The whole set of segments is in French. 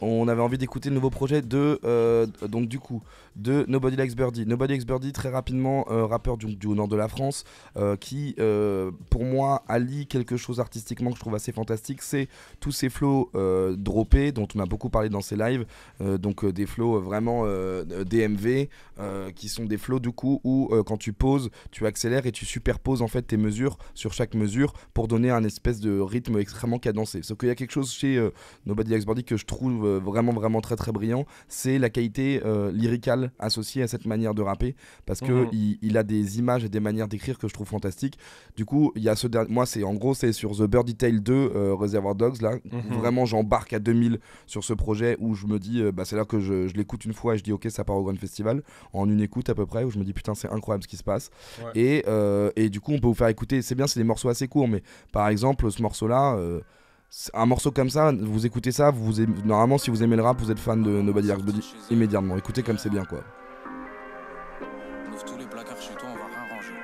on avait envie d'écouter le nouveau projet de donc du coup de Nobody Likes Birdie. Nobody Likes Birdie, très rapidement, rappeur du nord de la France, qui pour moi allie quelque chose artistiquement que je trouve assez fantastique, c'est tous ces flows droppés dont on a beaucoup parlé dans ses lives, donc des flows vraiment DMV, qui sont des flows du coup où quand tu poses, tu accélères et tu superposes en fait tes mesures sur chaque mesure pour donner un espèce de rythme extrêmement cadencé. Sauf qu'il y a quelque chose chez Nobody Likes Birdie que je trouve vraiment très très brillant, c'est la qualité lyricale associée à cette manière de rapper, parce que il a des images et des manières d'écrire que je trouve fantastiques. Du coup, il y a ce dernier, moi c'est en gros c'est sur The Birdie Tale 2 Reservoir Dogs là, vraiment j'embarque à 2000 sur ce projet où je me dis c'est là que je l'écoute une fois et je dis ok, ça part au Grand Festival en une écoute à peu près, où je me dis putain c'est incroyable ce qui se passe. Et du coup on peut vous faire écouter, c'est bien, c'est des morceaux assez courts, mais par exemple ce morceau là, un morceau comme ça, vous écoutez ça, normalement si vous aimez le rap, vous êtes fan de Nobody Likes Birdie immédiatement. Écoutez comme c'est bien quoi. On ouvre tous les placards chez toi, on va rien ranger.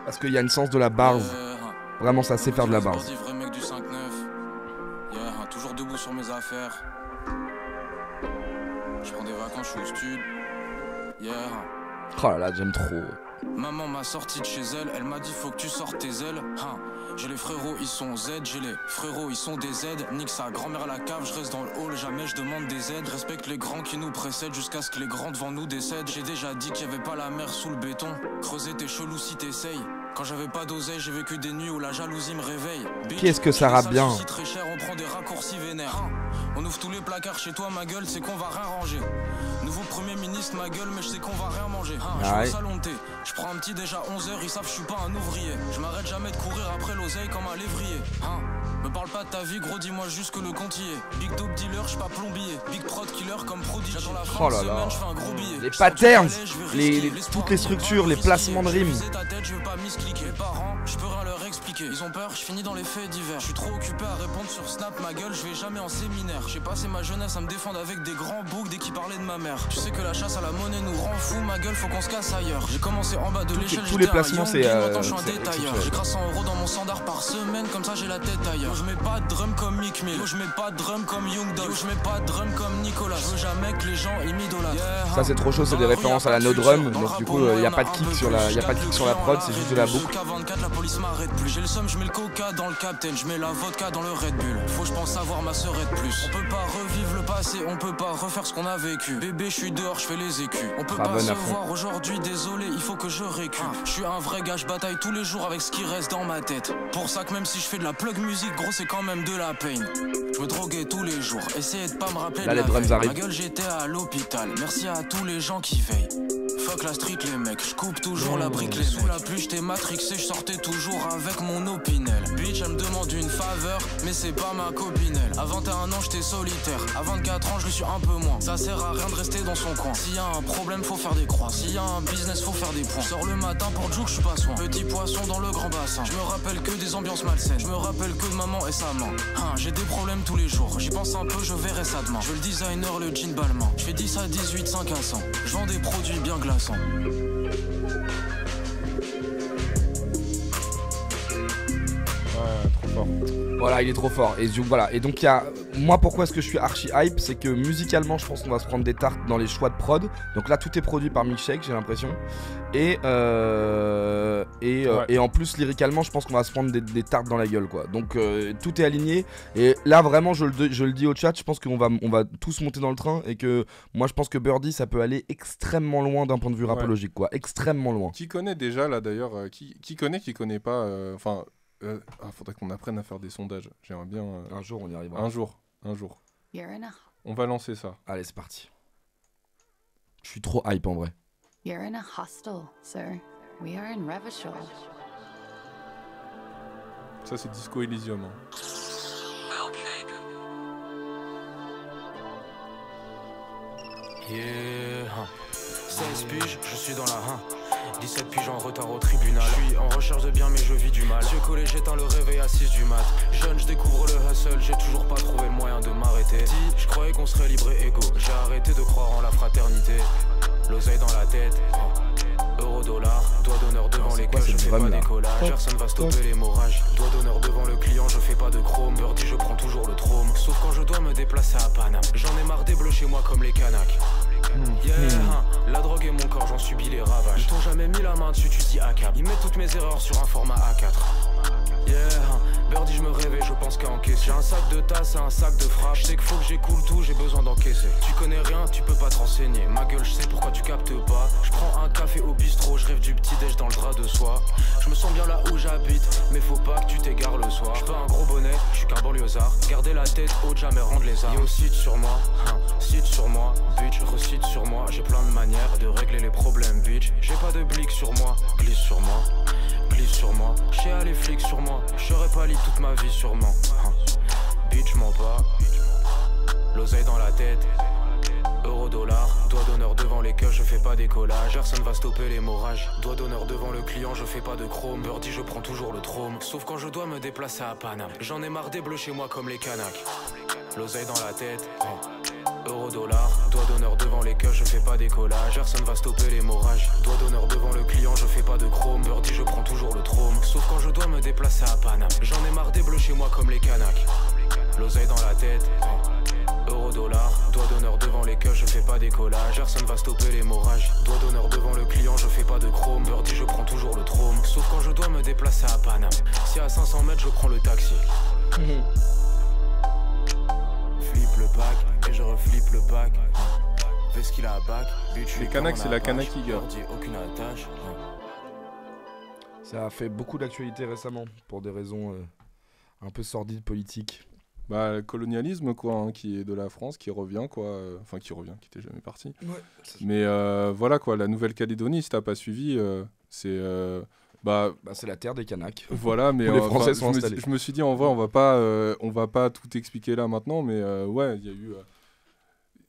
Parce qu'il y a une sens de la bars. Vraiment ça sait faire de la bars. Vrai mec du 5-9. Toujours debout sur mes affaires. Je prends des vacances, je suis au stud. Oh là là, j'aime trop. Maman m'a sorti de chez elle, elle m'a dit faut que tu sortes tes ailes. J'ai les frérots, ils sont Z, j'ai les frérots, ils sont des Z. Nique sa grand-mère à la cave, je reste dans le hall, jamais je demande des aides. Respecte les grands qui nous précèdent jusqu'à ce que les grands devant nous décèdent. J'ai déjà dit qu'il y avait pas la mer sous le béton. Creuser t'es chelou si t'essayes. Quand j'avais pas d'oseille, j'ai vécu des nuits où la jalousie me réveille. Qu'est-ce que ça rappe bien. Très cher, on prend des raccourcis vénères. On ouvre tous les placards chez toi, ma gueule, c'est qu'on va rien ranger. Nouveau premier ministre, ma gueule, mais je sais qu'on va rien manger. Je suis au salon de thé, je prends un petit déjà 11h, ils savent je suis pas un ouvrier. Je m'arrête jamais de courir après l'oseille comme un lévrier. Me parle pas de ta vie, gros, dis-moi juste que le compte y est. Big dope dealer, j'suis pas plombier. Big prod killer comme Prodigy. J'attends la fin de semaine, j'fais un gros billet. Les patterns, toutes les structures, les placements de rimes. Je veux pas miscliquer. Les parents, je peux rien leur expliquer. Ils ont peur, je finis dans les faits divers. Je suis trop occupé à répondre sur Snap, ma gueule, je vais jamais en séminaire. J'ai passé ma jeunesse à me défendre avec des grands boucs dès qu'ils parlaient de ma mère. Tu sais que la chasse à la monnaie nous rend fous, ma gueule, faut qu'on se casse ailleurs. J'ai commencé en bas de l'échelle, tous les placements, c'est maintenant je suis un détailleur. J'ai grâce 100 € dans mon standard par semaine, comme ça j'ai la tête ailleurs. Je mets pas de drum comme Mick Mill, je mets pas de drum comme Young Dog, je mets pas de drum comme Nicolas. Je veux jamais que les gens ils m'idolâtrent. Ça c'est trop chaud, c'est des références à la No Drum, donc du coup y a pas de kick sur la prod, c'est juste de la boucle. K24, la police m'arrête plus. J'ai le somme, je mets le coca dans le Captain, je mets la vodka dans le Red Bull. Faut je pense savoir ma sœur de plus. On peut pas revivre le passé, on peut pas refaire ce qu'on a vécu. Bébé, je suis dehors, je fais les écus. On peut pas se voir aujourd'hui, désolé, il faut que je récup. Je suis un vrai gars, je bataille tous les jours avec ce qui reste dans ma tête. Pour ça que même si je fais de la plug musique, gros c'est quand même de la peine. Je me droguais tous les jours, essayez de pas me rappeler là, de les drums arrivent. Ma gueule, j'étais à l'hôpital, merci à tous les gens qui veillent. Fuck la street les mecs, je coupe toujours la brique les sous la pluie, j'étais matrixé, je sortais toujours avec mon opinel. Bitch elle me demande une faveur, mais c'est pas ma copinelle. À 21 ans j'étais solitaire, à 24 ans je le suis un peu moins. Ça sert à rien de rester dans son coin. S'il y a un problème faut faire des croix, s'il y a un business faut faire des points. Je sors le matin pour jour, je suis pas soin. Petit poisson dans le grand bassin, je me rappelle que des ambiances malsaines. Je me rappelle que de maman et sa main. J'ai des problèmes tous les jours, j'y pense un peu, je verrai ça demain. Je veux le designer, le jean Balmain. Je fais 10 à 18, 5 à 100. Je vends des produits bien glaçants. Trop fort. Voilà, il est trop fort. Et voilà. Et donc il y a, moi pourquoi est-ce que je suis archi hype, c'est que musicalement je pense qu'on va se prendre des tartes dans les choix de prod. Donc là tout est produit par Milkshake, j'ai l'impression. Et en plus lyricalement je pense qu'on va se prendre des tartes dans la gueule quoi. Donc tout est aligné. Et là vraiment je le dis au chat, je pense qu'on va tous monter dans le train. Et que moi je pense que Birdie ça peut aller extrêmement loin d'un point de vue rapologique quoi. Extrêmement loin. Qui connaît déjà là d'ailleurs, qui connaît pas, enfin... faudrait qu'on apprenne à faire des sondages. J'aimerais bien... Un jour, on y arrivera. Un jour. On va lancer ça. Allez, c'est parti. Je suis trop hype en vrai. You're in a hostel, sir. We are in Revachol. Ça, c'est Disco Elysium. Yeah. 16 piges, je suis dans la 17 piges en retard au tribunal. Je suis en recherche de bien mais je vis du mal. Yeux collés, j'éteins le réveil à 6 du mat. Jeune, je découvre le hustle, j'ai toujours pas trouvé le moyen de m'arrêter. Si je croyais qu'on qu'on serait libre et égaux. J'ai arrêté de croire en la fraternité. L'oseille dans la tête, euro dollar, doigt d'honneur devant les queues, je fais pas décollage. Personne va stopper l'hémorragie. Doigt d'honneur devant le client, je fais pas de chrome. Birdie, je prends toujours le trône. Sauf quand je dois me déplacer à Paname. J'en ai marre des bleus chez moi comme les Kanaks. La drogue et mon corps, j'en subis les ravages. Ils t'ont jamais mis la main dessus, tu dis ACAB. Ils mettent toutes mes erreurs sur un format A4. Birdie, je me réveille, je pense qu'à encaisser. J'ai un sac de tasse et un sac de frappe. Je sais qu'il faut que j'écoule tout, j'ai besoin d'encaisser. Tu connais rien, tu peux pas te renseigner. Ma gueule, je sais pourquoi tu captes pas. Je prends un café au bistrot, je rêve du petit déj dans le drap de soie. Je me sens bien là où j'habite, mais faut pas que tu t'égares le soir. J'suis pas un gros bonnet, je suis qu'un banlieusard. Garder la tête haute, jamais rendre les armes. Yo, cite sur moi, cite sur moi, bitch, recite sur moi. J'ai plein de manières de régler les problèmes, bitch. J'ai pas de blic sur moi, glisse sur moi. Glisse sur moi, chez les flics sur moi. J'aurais pas lit toute ma vie sûrement. Bitch, mens pas. L'oseille dans la tête. Euro dollar, doigt d'honneur devant les queues, je fais pas décollage. Personne va stopper l'hémorragie. Doigt d'honneur devant le client, je fais pas de chrome. Birdie, je prends toujours le trône. Sauf quand je dois me déplacer à Paname. J'en ai marre des bleus chez moi comme les Kanaks. L'oseille dans la tête. Euro dollar, doigt d'honneur devant les queues, je fais pas décollage. Personne va stopper l'hémorragie. Doigt d'honneur devant le client, je fais pas de chrome. Birdie, je prends toujours le trône. Sauf quand je dois me déplacer à Paname. J'en ai marre des bleus chez moi comme les Kanaks. L'oseille dans la tête. Euro dollar, doigt d'honneur devant les queues, je fais pas décollage. Personne va stopper l'hémorragie. Doigt d'honneur devant le client, je fais pas de chrome. Birdie, je prends toujours le trône. Sauf quand je dois me déplacer à Paname. Si à 500 mètres, je prends le taxi. Flip le pack et je reflippe le pack. Fais ce qu'il a à bac. Les Kanaks, c'est la Kanaki, gars. Aucune attache. Ça a fait beaucoup d'actualité récemment pour des raisons un peu sordides politiques. Bah, le colonialisme, quoi, hein, qui est de la France, qui revient, quoi. Enfin, qui revient, qui était jamais parti. Ouais. Mais voilà, quoi, la Nouvelle-Calédonie, si t'as pas suivi, c'est... c'est la terre des Kanaks. Voilà, mais les Français sont installés. Je me suis dit, en vrai, on va pas tout expliquer là maintenant, mais ouais,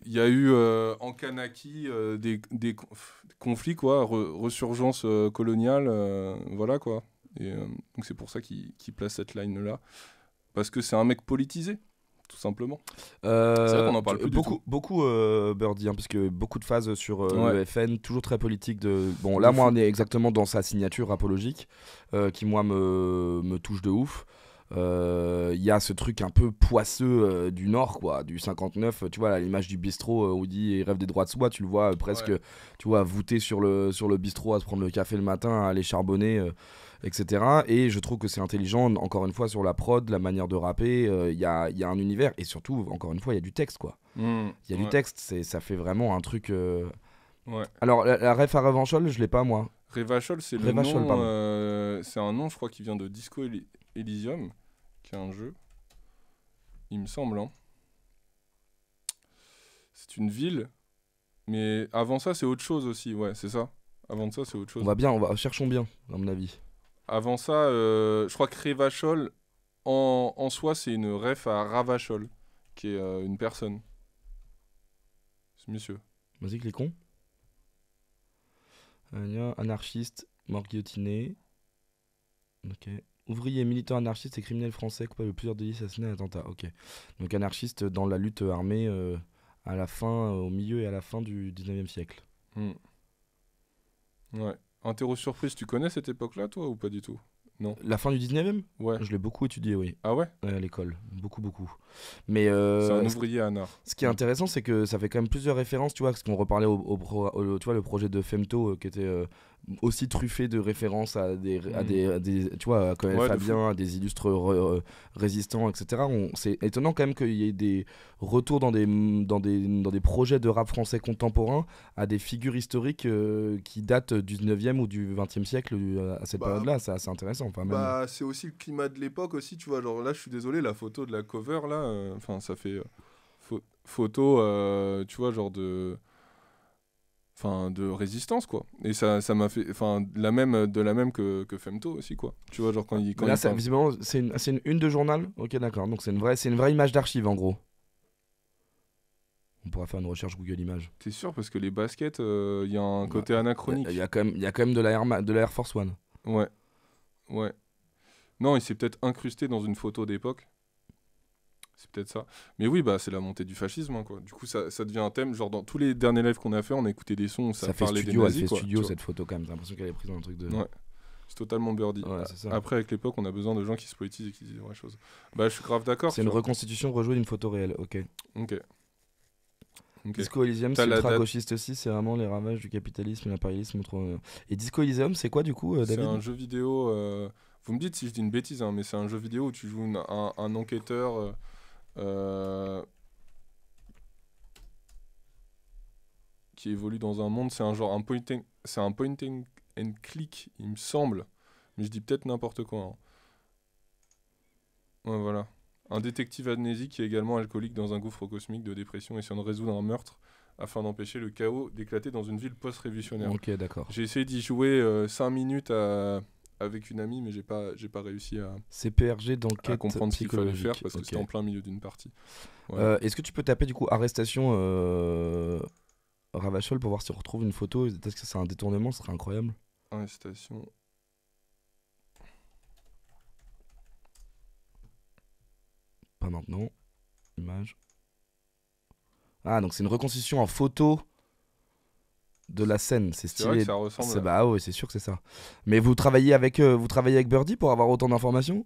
il y a eu en Kanaki des conflits, quoi, resurgence coloniale, voilà, quoi. Et donc c'est pour ça qu'il place cette line-là. Parce que c'est un mec politisé, tout simplement. C'est vrai qu'on en parle plus beaucoup Birdie, parce que beaucoup de phases sur le FN, toujours très politique. Bon, De là, fou. moi, on est exactement dans sa signature apologique, qui, moi, me touche de ouf. Il y a ce truc un peu poisseux du Nord, quoi, du 59, tu vois, à l'image du bistrot où il dit il rêve des droits de soi, tu le vois presque, tu vois, voûté sur le bistrot à se prendre le café le matin, à aller charbonner, etc. Et je trouve que c'est intelligent, encore une fois, sur la prod, la manière de rapper, il y a un univers, et surtout, encore une fois, il y a du texte, quoi. Il y a du texte, ça fait vraiment un truc... Alors, la ref à Revanchol, je l'ai pas, moi. Revachol, c'est le Revachol, nom, c'est un nom, je crois, qui vient de Disco Elysium, qui est un jeu, il me semble, hein. C'est une ville, mais avant ça, c'est autre chose aussi, ouais, c'est ça. Avant de ça, c'est autre chose. Cherchons bien, à mon avis. Avant ça, je crois que Revachol, en soi, c'est une ref à Ravachol, qui est une personne. C'est monsieur. Vas-y, cliquons. Anarchiste, mort guillotiné. Ok. Ouvrier, militant anarchiste et criminel français coupable de plusieurs délits, assassinats et attentats. Ok. Donc anarchiste dans la lutte armée à la fin, au milieu et à la fin du 19e siècle. Ouais. Interro surprise, tu connais cette époque-là, toi, ou pas du tout? Non. La fin du 19e? Ouais. Je l'ai beaucoup étudié, oui. Ah ouais? À l'école. Beaucoup. Mais c'est un ouvrier anar. Ce qui est intéressant, c'est que ça fait quand même plusieurs références, tu vois, parce qu'on reparlait tu vois, le projet de Femto qui était aussi truffé de références à des tu vois, à Colonel Fabien, à des illustres résistants, etc. C'est étonnant quand même qu'il y ait des retours dans des projets de rap français contemporain à des figures historiques qui datent du 19e ou du 20e siècle à cette période-là. C'est assez intéressant. Enfin, même... c'est aussi le climat de l'époque aussi, tu vois. Genre là, je suis désolé, la photo de la cover là, enfin ça fait photo, tu vois, genre de résistance, quoi. Et ça m'a fait, de la même que Femto aussi, quoi. Tu vois, genre quand là, visiblement, c'est une une de journal. Ok, d'accord. Donc c'est une vraie image d'archive en gros. On pourra faire une recherche Google Images. T'es sûr, parce que les baskets, il y a un côté anachronique. Il y a quand même de la Air Force One. Ouais. Non, il s'est peut-être incrusté dans une photo d'époque. C'est peut-être ça. Mais oui, bah, c'est la montée du fascisme, hein, quoi. Du coup, ça devient un thème. Genre, dans tous les derniers lives qu'on a fait, on a écouté des sons où ça fait parlait studio, des nazis, elle fait quoi, studio tu vois. cette photo quand même. J'ai l'impression qu'elle est prise dans un truc de. Ouais. C'est totalement Birdie. Ouais, c'est ça. Après, avec l'époque, on a besoin de gens qui se poétisent et qui disent des vraies choses. Bah, je suis grave d'accord. C'est une reconstitution rejouée d'une photo réelle. Ok. Ok. Disco Elysium, T'as c'est la ultra date. gauchiste aussi. C'est vraiment les ravages du capitalisme et l'impérialisme. Et Disco Elysium, c'est quoi du coup, C'est David? un jeu vidéo. Vous me dites si je dis une bêtise, hein, mais c'est un jeu vidéo où tu joues un enquêteur. Qui évolue dans un monde, c'est un genre c'est un point and click, il me semble, mais je dis peut-être n'importe quoi. Hein. Ouais, voilà. Un détective amnésique qui est également alcoolique dans un gouffre cosmique de dépression essayant de résoudre un meurtre afin d'empêcher le chaos d'éclater dans une ville post-révolutionnaire. Ok, d'accord. J'ai essayé d'y jouer 5 minutes avec une amie, mais j'ai pas réussi CPRG à d'enquête comprendre ce qu'il fallait psychologique. faire parce que Ok. c'était en plein milieu d'une partie. Voilà. Est-ce que tu peux taper du coup arrestation Ravachol pour voir si on retrouve une photo? Est-ce que c'est un détournement? Ce serait incroyable. Arrestation. Pas maintenant. Image. Ah, donc c'est une reconstitution en photo de la scène. C'est C'est vrai stylé. que ça ressemble C'est bah ouais, c'est sûr que c'est ça. Mais vous travaillez avec Birdie pour avoir autant d'informations?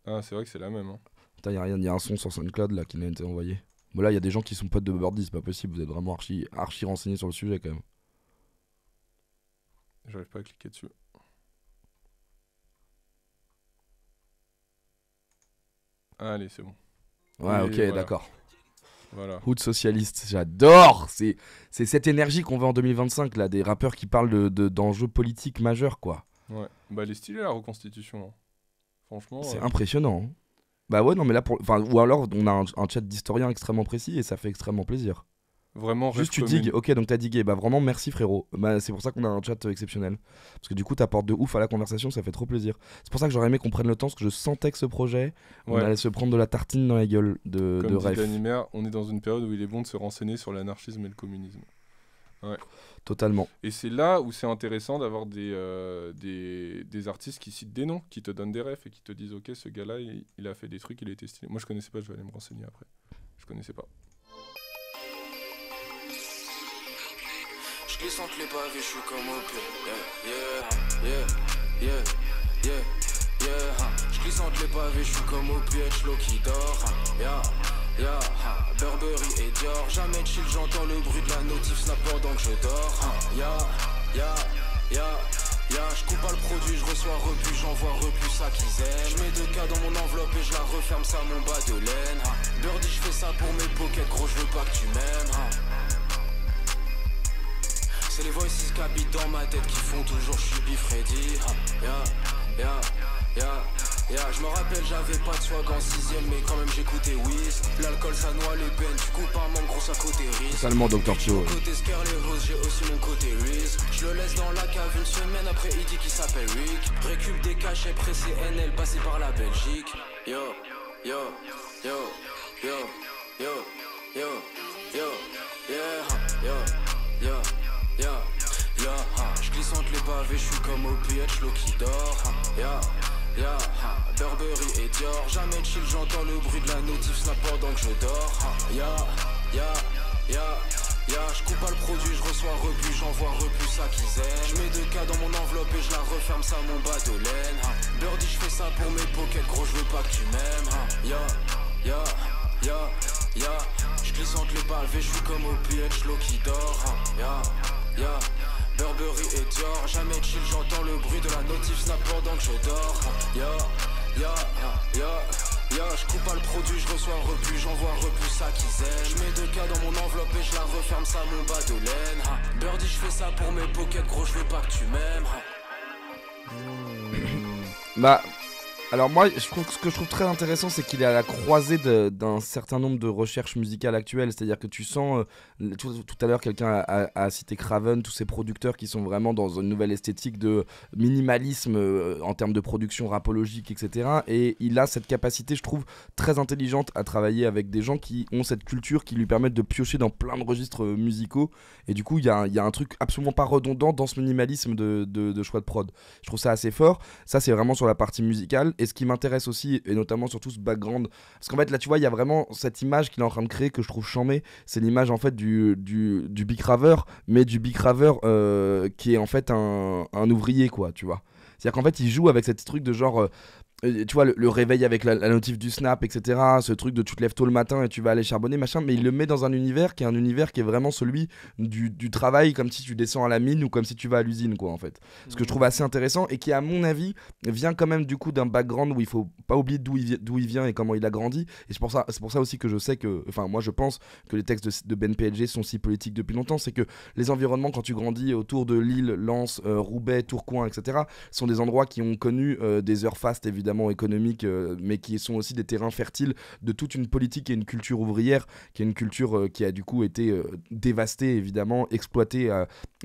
Ah, c'est vrai que c'est la même. Hein. Putain, y a un son sur SoundCloud là qui m'a été envoyé. Bon là, il y a des gens qui sont potes de Birdie, c'est pas possible. Vous êtes vraiment archi renseignés sur le sujet quand même. J'arrive pas à cliquer dessus. Allez, c'est bon. Ouais, Oui, ok, voilà. d'accord. Voilà. Hood socialiste, j'adore. C'est cette énergie qu'on veut en 2025 là, des rappeurs qui parlent d'enjeux politiques majeurs quoi. Ouais. Bah, elle est stylée la reconstitution. Hein. Franchement. C'est impressionnant. Hein. Bah ouais, non mais là ou alors on a un chat d'historiens extrêmement précis et ça fait extrêmement plaisir. Vraiment. Juste tu rêve commune. digues, ok, donc t'as digué, bah vraiment merci frérot. Bah, c'est pour ça qu'on a un chat exceptionnel. Parce que du coup t'apportes de ouf à la conversation, ça fait trop plaisir. C'est pour ça que j'aurais aimé qu'on prenne le temps, parce que je sentais que ce projet, on Ouais. allait se prendre de la tartine dans la gueule de Comme dit ref. Danimer, on est dans une période où il est bon de se renseigner sur l'anarchisme et le communisme. Totalement. Et c'est là où c'est intéressant d'avoir des artistes qui citent des noms, qui te donnent des refs et qui te disent ok, ce gars-là, il a fait des trucs, il a été stylé. Moi je connaissais pas, je vais aller me renseigner après. Je connaissais pas. Je glisse entre les pavés, je suis comme au pied. Yeah. Je glisse entre les pavés, je suis comme au pied, l'eau qui dort. Burberry et Dior, jamais chill, j'entends le bruit de la notif snap pendant que je dors. Je coupe pas le produit, je reçois repu, j'envoie repu ça qu'ils aiment. Je mets 2K dans mon enveloppe et je la referme, ça mon bas de laine. Birdie, je fais ça pour mes pockets, gros, je veux pas que tu m'aimes. C'est les voices qui habitent dans ma tête qui font toujours je suis Freddy. Je me rappelle j'avais pas de swag en 6ème mais quand même j'écoutais Wiz. L'alcool ça noie les peines, tu coupes un manque gros à côté risque. Totalement Dr. Cho. Mon côté Scare les roses, j'ai aussi mon côté Reese. Je le laisse dans la cave une semaine après il dit qu'il s'appelle Rick. Récup des cachets pressés NL passé par la Belgique. Yo. Je glisse entre les pavés, je suis comme au PH, l'eau qui dort. Burberry et Dior, jamais chill, j'entends le bruit de la notif snap pendant que je dors. Je coupe pas le produit, je reçois repu, j'envoie repu ça qu'ils aiment. Je mets 2K dans mon enveloppe et je la referme, ça mon bas de laine. Birdie, je fais ça pour mes pockets, gros, je veux pas que tu m'aimes. Je glisse entre les pavés, je suis comme au PH, l'eau qui dort. Burberry et Dior, jamais chill, j'entends le bruit de la notif snap pendant que je dors. Je coupe pas le produit, je reçois repu, j'envoie repu ça qu'ils aiment. Je mets 2K dans mon enveloppe et je la referme, ça mon bas de laine. Birdie, je fais ça pour mes pockets, gros, je veux pas que tu m'aimes. Bah, alors moi, ce que je trouve très intéressant, c'est qu'il est à la croisée d'un certain nombre de recherches musicales actuelles. C'est-à-dire que tu sens, tout à l'heure, quelqu'un a cité Craven, tous ces producteurs qui sont vraiment dans une nouvelle esthétique de minimalisme en termes de production rapologique, etc. Et il a cette capacité, je trouve, très intelligente à travailler avec des gens qui ont cette culture qui lui permettent de piocher dans plein de registres musicaux. Et du coup, il y a un truc absolument pas redondant dans ce minimalisme de choix de prod. Je trouve ça assez fort. Ça, c'est vraiment sur la partie musicale. et ce qui m'intéresse aussi, et notamment surtout ce background, parce qu'en fait là tu vois il y a vraiment cette image qu'il est en train de créer que je trouve charmée, c'est l'image en fait du bicraveur, mais du bicraveur qui est en fait un ouvrier quoi, tu vois. C'est-à-dire qu'en fait il joue avec cette truc de genre tu vois le réveil avec la notif du snap, etc., ce truc de tu te lèves tôt le matin et tu vas aller charbonner machin, mais il le met dans un univers qui est vraiment celui du travail, comme si tu descends à la mine ou comme si tu vas à l'usine quoi en fait. Ce que je trouve assez intéressant et qui à mon avis vient quand même du coup d'un background où il faut pas oublier d'où il vient et comment il a grandi, et c'est pour ça aussi que je sais que, enfin moi je pense que les textes de Ben PLG sont si politiques depuis longtemps, c'est que les environnements quand tu grandis autour de Lille, Lens, Roubaix, Tourcoing, etc., sont des endroits qui ont connu des heures fastes évidemment économiques, mais qui sont aussi des terrains fertiles de toute une politique et une culture ouvrière, qui est une culture qui a du coup été dévastée évidemment, exploitée,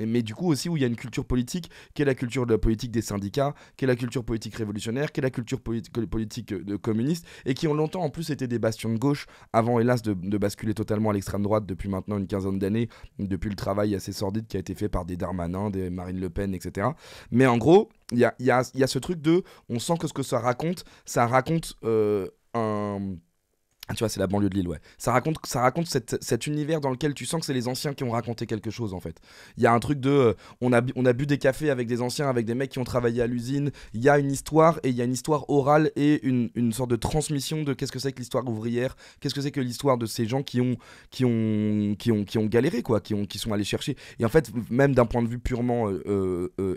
mais du coup aussi où il y a une culture politique, qui est la culture de la politique des syndicats, qui est la culture politique révolutionnaire, qui est la culture politique de communiste, et qui ont longtemps en plus été des bastions de gauche, avant hélas de basculer totalement à l'extrême droite depuis maintenant une quinzaine d'années, depuis le travail assez sordide qui a été fait par des Darmanin, des Marine Le Pen, etc. Mais en gros, il y a ce truc de, on sent que ce que ça raconte ah, tu vois, c'est la banlieue de Lille, ouais. Ça raconte cet univers dans lequel tu sens que c'est les anciens qui ont raconté quelque chose, en fait. Il y a un truc de... on a bu des cafés avec des anciens, avec des mecs qui ont travaillé à l'usine. Il y a une histoire, et il y a une histoire orale et une sorte de transmission de qu'est-ce que c'est que l'histoire ouvrière, qu'est-ce que c'est que l'histoire de ces gens qui ont galéré, quoi, qui sont allés chercher. Et en fait, même d'un point de vue purement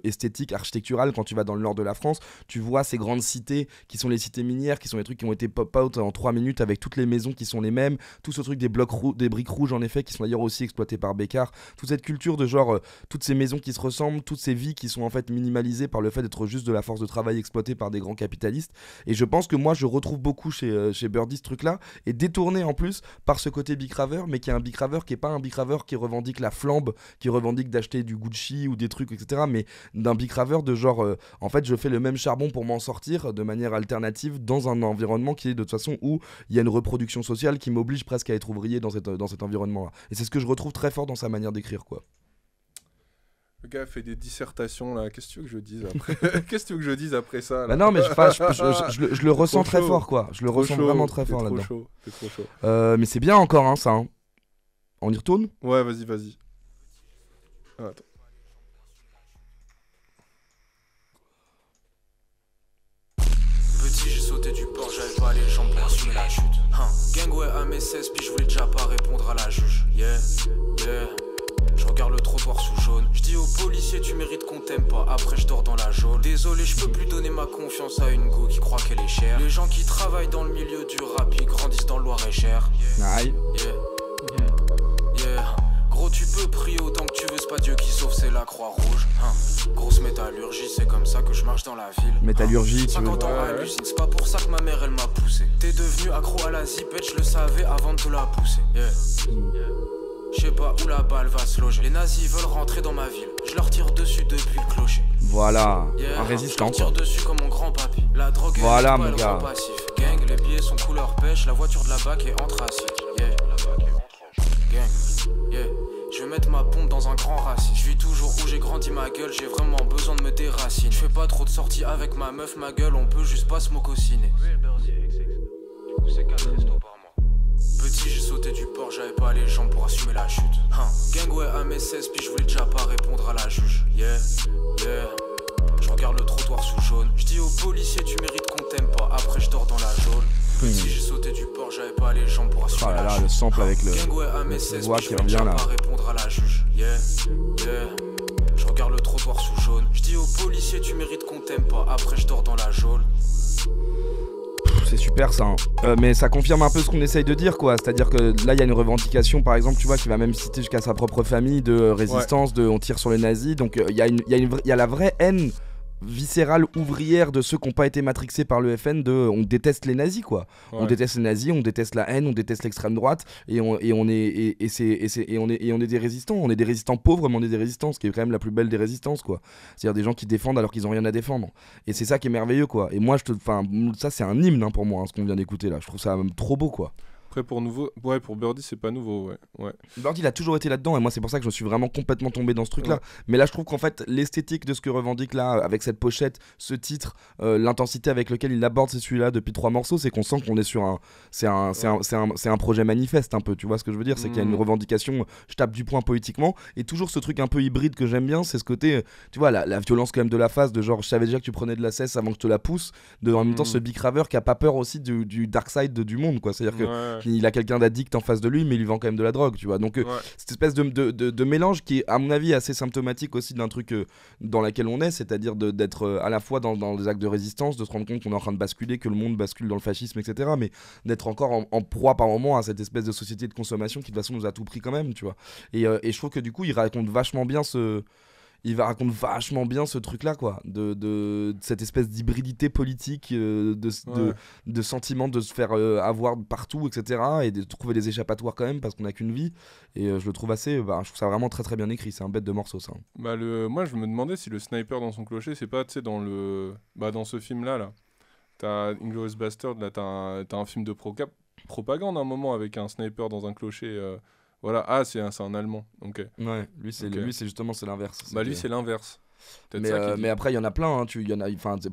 esthétique, architectural, quand tu vas dans le nord de la France, tu vois ces grandes cités qui sont les cités minières, qui sont les trucs qui ont été pop-out en 3 minutes avec toutes les maisons qui sont les mêmes, tout ce truc des des briques rouges en effet qui sont d'ailleurs aussi exploitées par Bécard, toute cette culture de genre toutes ces maisons qui se ressemblent, toutes ces vies qui sont en fait minimalisées par le fait d'être juste de la force de travail exploitée par des grands capitalistes. Et je pense que moi je retrouve beaucoup chez Birdie ce truc là, et détourné en plus par ce côté bicraveur, mais qui est un bicraveur qui est pas un bicraveur qui revendique la flambe, qui revendique d'acheter du Gucci ou des trucs etc., mais d'un bicraveur de genre en fait je fais le même charbon pour m'en sortir de manière alternative dans un environnement qui est de toute façon où il y a une reproduction sociale qui m'oblige presque à être ouvrier dans cet environnement-là. Et c'est ce que je retrouve très fort dans sa manière d'écrire, quoi. Le gars fait des dissertations là, qu'est-ce que tu veux que je dise après Qu'est-ce que tu veux que je dise après ça là? Bah non mais je le ressens très fort quoi, je le ressens vraiment très fort là-dedans. C'est trop chaud. Mais c'est bien encore hein, ça. Hein. On y retourne? Ouais vas-y. Ah, attends. Petit j'ai sauté du port, j'avais pas les jambes pour assumer la chute. Gang ouais à mes 16 puis je voulais déjà pas répondre à la juge. Yeah. Je regarde le trottoir sous jaune. Je dis aux policiers tu mérites qu'on t'aime pas. Après je dors dans la geôle. Désolé je peux plus donner ma confiance à une go qui croit qu'elle est chère. Les gens qui travaillent dans le milieu du rap ils grandissent dans le Loir-et-Cher. Aïe. Yeah. Gros tu peux prier autant que tu veux, c'est pas Dieu qui sauve, c'est la Croix-Rouge. Grosse métallurgie, c'est comme ça que je marche dans la ville. Métallurgie, tu veux. 50 ans hallucine, c'est pas pour ça que ma mère elle m'a poussé. T'es devenu accro à la zipette, je le savais avant de te la pousser. Je sais pas où la balle va se loger. Les nazis veulent rentrer dans ma ville. Je leur tire dessus depuis le clocher. Voilà, un résistant. Je leur tire dessus comme mon grand papy. La drogue est voilà, pas mon gars. passif. Gang, les billets sont couleur pêche. La voiture de la BAC est anthracite. Gang, je vais mettre ma pompe dans un grand racine. Je vis toujours où j'ai grandi ma gueule. J'ai vraiment besoin de me déraciner. Je fais pas trop de sorties avec ma meuf, ma gueule. On peut juste pas se mocosiner. C'est 4 restos par mois. Petit j'ai sauté du port, j'avais pas les jambes pour assumer la chute. Gang ouais à mes 16 puis je voulais déjà pas répondre à la juge. Je regarde le trottoir sous jaune. Je dis aux policiers tu mérites qu'on t'aime pas. Après je dors dans la geôle. Petit j'ai sauté du port, j'avais pas les jambes pour assumer la chute. Le sample avec le Gang ouais à mes 16 voix puis qui je voulais revient déjà là. pas répondre à la juge. Je regarde le trottoir sous jaune. Je dis aux policiers tu mérites qu'on t'aime pas. Après je dors dans la geôle. C'est super ça, hein. Mais ça confirme un peu ce qu'on essaye de dire quoi, c'est-à-dire que là il y a une revendication par exemple tu vois qui va même citer jusqu'à sa propre famille de résistance, de on tire sur les nazis, donc il y a la vraie haine viscérale ouvrière de ceux qui n'ont pas été matrixés par le FN de on déteste les nazis quoi. On déteste les nazis, on déteste la haine, on déteste l'extrême droite et on est des résistants, on est des résistants pauvres mais on est des résistants, ce qui est quand même la plus belle des résistances quoi. C'est-à-dire des gens qui défendent alors qu'ils ont rien à défendre. Et c'est ça qui est merveilleux quoi. Et moi ça c'est un hymne hein, pour moi hein, ce qu'on vient d'écouter là. Je trouve ça même trop beau quoi. Après pour Birdie c'est pas nouveau, ouais. Birdie il a toujours été là-dedans et moi c'est pour ça que je me suis vraiment complètement tombé dans ce truc-là. Mais là je trouve qu'en fait l'esthétique de ce que revendique là avec cette pochette, ce titre, l'intensité avec lequel il aborde celui-là depuis 3 morceaux, c'est qu'on sent qu'on est sur c'est un projet manifeste un peu, tu vois ce que je veux dire, c'est qu'il y a une revendication, je tape du poing poétiquement et toujours ce truc un peu hybride que j'aime bien, c'est ce côté, tu vois, la violence quand même de la phase, de genre je savais déjà que tu prenais de la cesse avant que je te la pousse, en même temps ce bicraveur qui a pas peur aussi du dark side du monde, quoi. C'est-à-dire qu'il a quelqu'un d'addict en face de lui mais il lui vend quand même de la drogue, tu vois. Donc cette espèce de mélange qui est à mon avis assez symptomatique aussi d'un truc dans lequel on est, c'est-à-dire d'être à la fois dans des actes de résistance, de se rendre compte qu'on est en train de basculer, que le monde bascule dans le fascisme, etc., mais d'être encore en proie par moment à cette espèce de société de consommation qui de toute façon nous a tout pris quand même, tu vois. Et je trouve que du coup il raconte vachement bien ce truc-là, quoi, de cette espèce d'hybridité politique, de sentiment de se faire avoir partout, etc., et de trouver des échappatoires quand même, parce qu'on n'a qu'une vie, et je le trouve je trouve ça vraiment très très bien écrit, c'est un bête de morceau, ça. Moi, je me demandais si le sniper dans son clocher, c'est pas, tu sais, dans ce film-là, t'as Inglourious Bastard, là, t'as un film de propagande, à un moment, avec un sniper dans un clocher... Voilà, c'est un Allemand. Ok. Ouais, lui c'est justement c'est l'inverse. Lui c'est l'inverse. Mais après il y en a plein,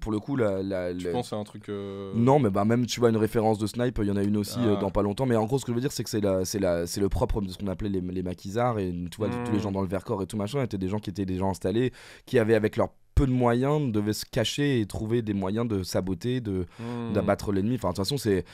pour le coup Je pense c'est un truc. Non, mais même tu vois une référence de Snipe, il y en a une aussi dans pas longtemps. Mais en gros ce que je veux dire c'est que c'est le propre de ce qu'on appelait les maquisards, et tu vois tous les gens dans le Vercors et tout machin étaient des gens qui étaient des gens installés, qui avaient avec leur peu de moyens, devaient se cacher et trouver des moyens de saboter, d'abattre l'ennemi. Enfin, de toute façon, c'est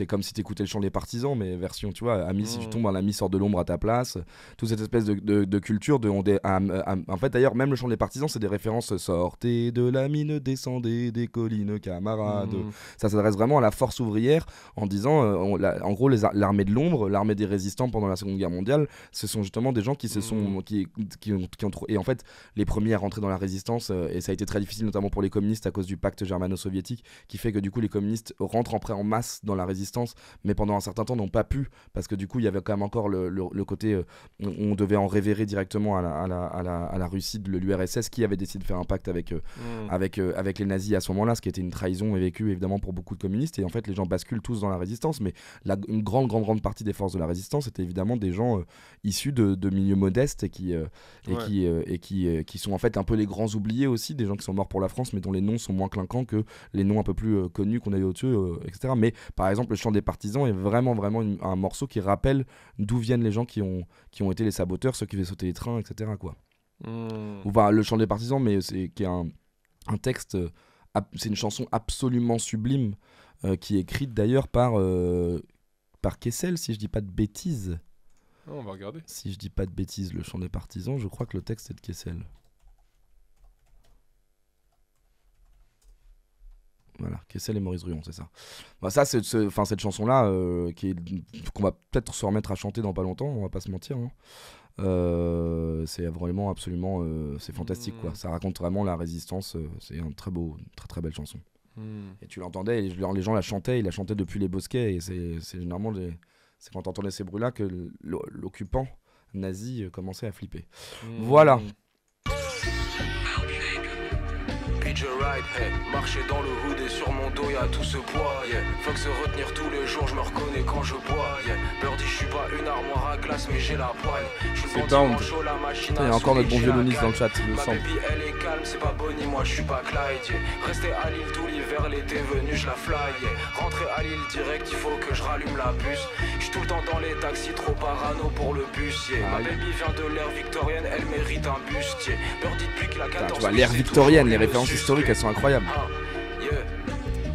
comme si t'écoutais le chant des partisans, mais version, tu vois, ami, si tu tombes, un ami sort de l'ombre à ta place. Toute cette espèce de culture en fait, d'ailleurs, même le chant des partisans, c'est des références. Sortez de la mine, descendez des collines, camarades. Ça s'adresse vraiment à la force ouvrière en disant, en gros, l'armée de l'ombre, l'armée des résistants pendant la Seconde Guerre mondiale, ce sont justement des gens qui se sont, qui ont et en fait, les premiers à rentrer dans la résistance, et ça a été très difficile notamment pour les communistes à cause du pacte germano-soviétique, qui fait que du coup les communistes rentrent en masse dans la résistance, mais pendant un certain temps n'ont pas pu, parce que du coup il y avait quand même encore le côté on devait en révérer directement à la Russie de l'URSS, qui avait décidé de faire un pacte avec les nazis à ce moment-là, ce qui était une trahison et vécu évidemment pour beaucoup de communistes. Et en fait les gens basculent tous dans la résistance, mais une grande partie des forces de la résistance étaient évidemment des gens issus de milieux modestes et qui sont en fait un peu les grands oubliés aussi, des gens qui sont morts pour la France mais dont les noms sont moins clinquants que les noms un peu plus connus qu'on a eu au-dessus, etc. Mais par exemple le chant des partisans est vraiment un morceau qui rappelle d'où viennent les gens qui ont été les saboteurs, ceux qui faisaient sauter les trains, etc., quoi. Enfin, le chant des partisans, mais qui est un texte, c'est une chanson absolument sublime, qui est écrite d'ailleurs par Kessel, si je dis pas de bêtises. On va regarder. Si je dis pas de bêtises, le chant des partisans, je crois que le texte est de Kessel. Voilà, Kessel et Maurice Druon, c'est ça. Ça, cette chanson-là, qu'on va peut-être se remettre à chanter dans pas longtemps, on va pas se mentir. C'est vraiment absolument, c'est fantastique, quoi. Ça raconte vraiment la résistance. C'est un très belle chanson. Et tu l'entendais, et les gens la chantaient, ils la chantaient depuis les bosquets, et c'est généralement c'est quand t'entendais ces bruits-là que l'occupant nazi commençait à flipper. Voilà. Ride, hey, marcher dans le hood et sur mon dos y'a tout ce poids, yeah. Faut que se retenir tous les jours, je me reconnais quand je bois, yeah. Birdie, je suis pas une armoire à glace mais j'ai la poigne. C'est down. Il y a encore notre bon violoniste dans le chat, il me semble. Ma baby elle est calme, c'est pas Bonnie, moi je suis pas Clyde, yeah. Rester à Lille tout l'hiver, l'été venu je la fly, yeah. Rentrer à Lille direct, il faut que je rallume la puce. Je suis tout le temps dans les taxis, trop parano pour le bus, yeah. Ma baby vient de l'ère victorienne, elle mérite un buste, yeah. Birdie depuis qu'il a 14 ans. Tu vois, l'ère victorienne, les références historiques, elles sont incroyables.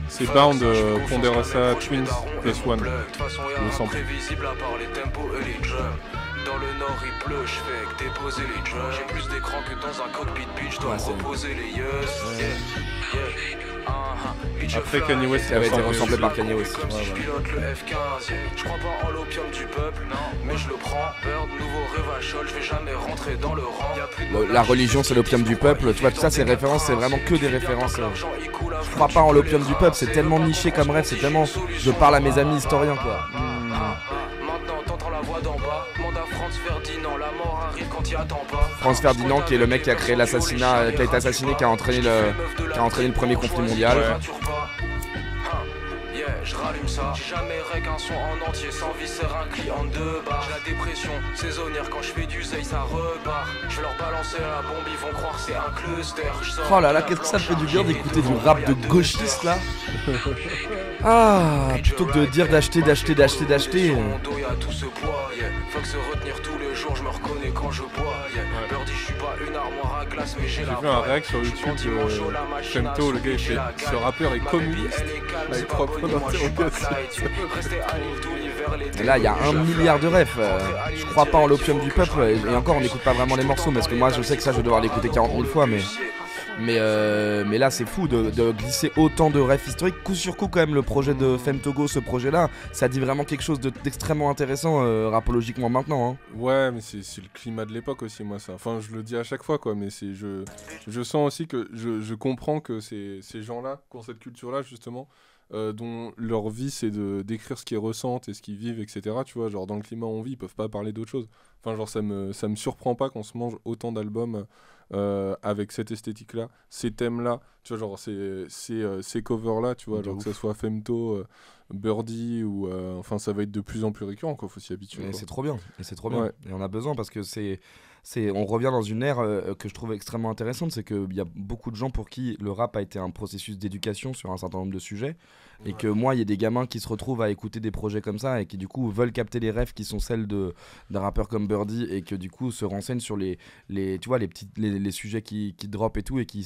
C'est Bound, Ponderosa Twins plus One. De toute façon, y'a un prévisible à part les tempos et les drums. Dans le nord il pleut, je fais que déposer les drums. J'ai plus d'écran que dans un cockpit, bitch, dois reposer les yeux. Après Kanye West, il avait été ressemblé par Kanye West. Je pilote le F15, je crois pas en l'opium du peuple, mais je le prends. Bird, nouveau Revachol, je vais jamais rentrer dans le rang. La religion c'est l'opium du peuple, tu vois, tout ça c'est références, c'est vraiment que des références. Je crois pas en l'opium du peuple, c'est tellement niché comme rêve, c'est tellement. Je parle à mes amis historiens, quoi. Maintenant t'entends la voix d'en bas, demande à Franz Ferdinand, la mort arrive quand il attend pas. Franz Ferdinand qui est le mec qui a créé l'assassinat, qui a été assassiné, qui a entraîné le premier conflit mondial. je rallume ça. J'ai jamais rec un son en entier sans visser un client en 2 barres. J'ai la dépression saisonnière quand je fais du zèle ça repart. Je vais leur balancer la bombe, ils vont croire que c'est un cluster. Oh là là, qu'est-ce que ça fait du bien d'écouter du rap de gauchiste là. Ah, plutôt que de dire d'acheter. Mon dos y'a tout ce poids, yeah. Faut que se retenir tous les jours, je me reconnais quand je bois, yeah. Birdie, je suis pas une armoire à glace, mais j'ai la vu un réac sur YouTube de Femto, le gars il fait ce rappeur est communiste avec 3 points d'interrogation. Et là, il y a 1 milliard de refs. Je crois pas en l'opium du peuple. Et encore, on n'écoute pas vraiment les morceaux. Parce que moi, je sais que ça, je vais devoir l'écouter 40 000 fois. Mais là, c'est fou de glisser autant de refs historiques. Coup sur coup, quand même, le projet de Femtogo, ce projet-là, ça dit vraiment quelque chose d'extrêmement intéressant rapologiquement maintenant. Hein. Ouais, mais c'est le climat de l'époque aussi, moi, ça. Enfin, je le dis à chaque fois, quoi. Mais je sens aussi que je comprends que ces gens-là, qui ont cette culture-là, justement, dont leur vie c'est de d'écrire ce qu'ils ressentent et ce qu'ils vivent, etc. Tu vois, genre dans le climat où on vit, ils peuvent pas parler d'autre chose. Enfin, genre ça me surprend pas qu'on se mange autant d'albums avec cette esthétique-là, ces thèmes-là, tu vois, genre ces covers-là, tu vois, genre que ça soit Femto, Birdie ou enfin ça va être de plus en plus récurrent, quoi. Faut s'y habituer. Et quoi. c'est trop bien. Ouais. Et on a besoin parce que on revient dans une ère que je trouve extrêmement intéressante, c'est qu'il y a beaucoup de gens pour qui le rap a été un processus d'éducation sur un certain nombre de sujets, et que moi, il y a des gamins qui se retrouvent à écouter des projets comme ça et qui du coup veulent capter les rêves qui sont celles d'un rappeur comme Birdie, et que du coup se renseignent sur les tu vois, les sujets qui drop et tout, et qui